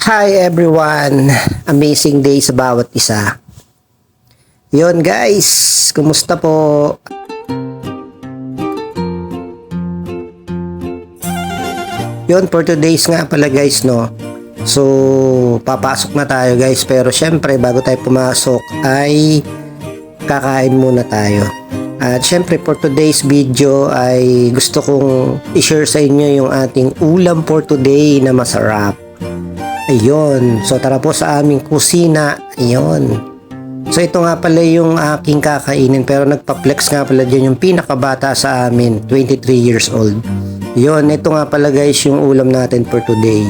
Hi everyone! Amazing day sa bawat isa. Yon guys, kumusta po? Yon, for today's nga pala guys, no? So, papasok na tayo guys, pero syempre bago tayo pumasok ay kakain muna tayo. At syempre for today's video ay gusto kong i-share sa inyo yung ating ulam for today na masarap. Ayun, so tara po sa aming kusina. Ayun. So ito nga pala yung aking kakainin, pero nagpa-flex nga pala dyan yung pinakabata sa amin, 23 years old. Ayun, ito nga pala guys yung ulam natin for today.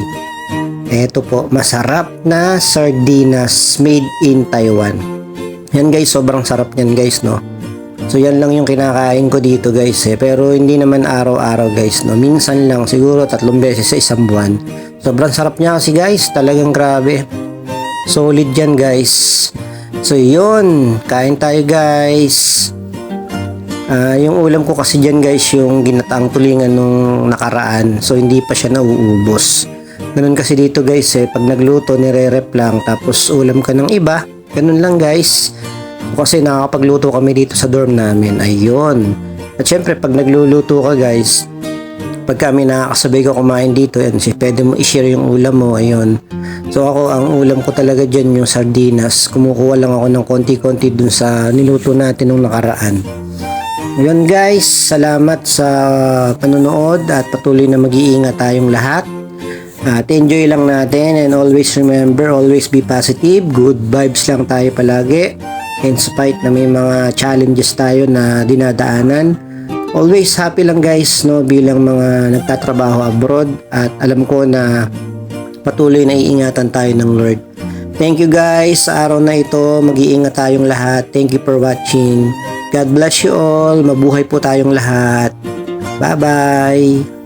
Ito po, masarap na sardinas made in Taiwan. Yan guys, sobrang sarap yan guys, no? So yan lang yung kinakain ko dito guys pero hindi naman araw-araw guys, no? Minsan lang, siguro 3 beses sa isang buwan. Sobrang sarap niya kasi guys, talagang grabe. Solid yan guys. So yun, kain tayo guys. Yung ulam ko kasi dyan guys, yung ginataang tulingan nung nakaraan. So hindi pa siya nauubos. Ganun kasi dito guys pag nagluto nire-rep lang tapos ulam ka ng iba. Ganun lang guys. Kasi nakakapagluto kami dito sa dorm namin. Ayun. At syempre pag nagluluto ka guys, pag kami nakakasabay ko kumain dito, yan, pwede mo i-share yung ulam mo. Ayun. So ako, ang ulam ko talaga dyan yung sardinas. Kumukuha lang ako ng konti-konti dun sa niluto natin nung nakaraan. Ayun guys, salamat sa panonood at patuloy na mag-iingat tayong lahat. At enjoy lang natin and always remember, always be positive. Good vibes lang tayo palagi. In spite na may mga challenges tayo na dinadaanan, always happy lang guys, no, bilang mga nagtatrabaho abroad, at alam ko na patuloy na iingatan tayo ng Lord. Thank you guys, sa araw na ito mag-iingat tayong lahat. Thank you for watching. God bless you all. Mabuhay po tayong lahat. Bye bye.